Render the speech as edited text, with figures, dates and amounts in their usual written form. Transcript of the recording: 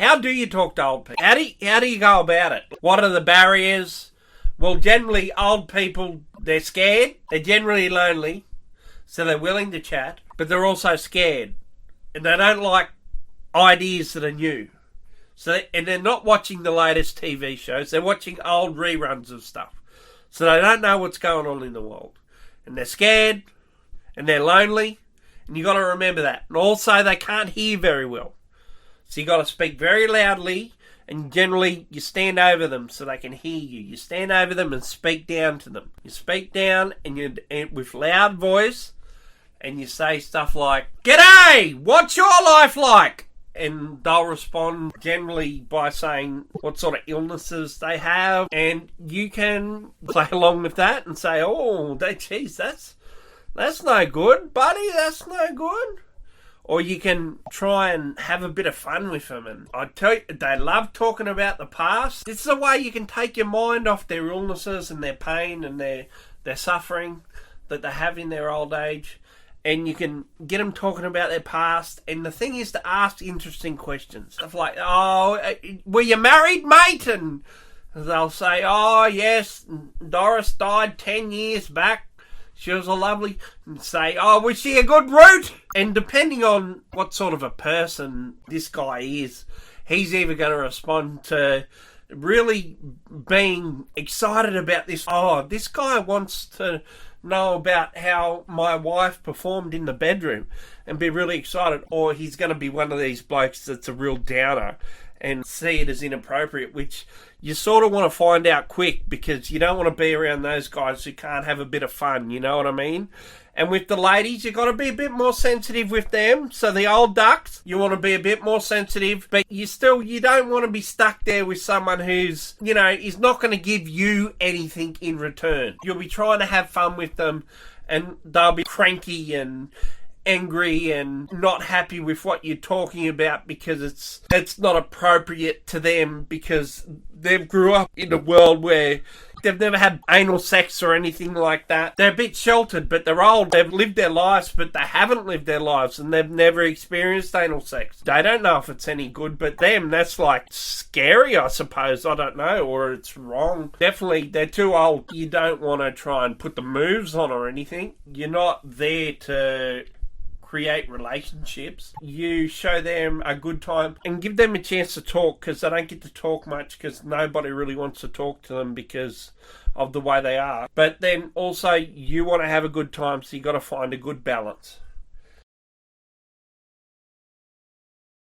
How do you talk to old people? How do you go about it? What are the barriers? Well, generally, old people, they're scared. They're generally lonely. So they're willing to chat. But they're also scared. And they don't like ideas that are new. And they're not watching the latest TV shows. They're watching old reruns of stuff. So they don't know what's going on in the world. And they're scared. And they're lonely. And you got to remember that. And also, they can't hear very well. So you got to speak very loudly. And generally, you stand over them so they can hear you. You stand over them and speak down to them. You speak down and with loud voice. And you say stuff like, "G'day! What's your life like?" And they'll respond generally by saying what sort of illnesses they have. And you can play along with that and say, "Oh, geez, that's no good, buddy. That's no good." Or you can try and have a bit of fun with them. And I tell you, they love talking about the past. This is a way you can take your mind off their illnesses and their pain and their suffering that they have in their old age. And you can get them talking about their past. And the thing is to ask interesting questions. Stuff like, "Oh, were you married, mate?" And they'll say, "Oh, yes, Doris died 10 years back. She was a lovely..." And say, "Oh, was she a good root?" And depending on what sort of a person this guy is, he's either going to respond to really being excited about this. "Oh, this guy wants to know about how my wife performed in the bedroom," and be really excited. Or he's going to be one of these blokes that's a real downer and see it as inappropriate, which you sort of want to find out quick, because you don't want to be around those guys who can't have a bit of fun, you know what I mean? And with the ladies, you've got to be a bit more sensitive with them. So the old ducks, you want to be a bit more sensitive, but you don't want to be stuck there with someone who's, is not going to give you anything in return. You'll be trying to have fun with them, and they'll be cranky and angry and not happy with what you're talking about because it's not appropriate to them, because they've grew up in a world where they've never had anal sex or anything like that. They're a bit sheltered, but they're old. They've lived their lives, but they haven't lived their lives, and they've never experienced anal sex. They don't know if it's any good, but them, that's like scary, I suppose. I don't know, or it's wrong. Definitely, they're too old. You don't want to try and put the moves on or anything. You're not there to create relationships. You show them a good time and give them a chance to talk, because they don't get to talk much, because nobody really wants to talk to them because of the way they are. But then also you want to have a good time, so you got to find a good balance.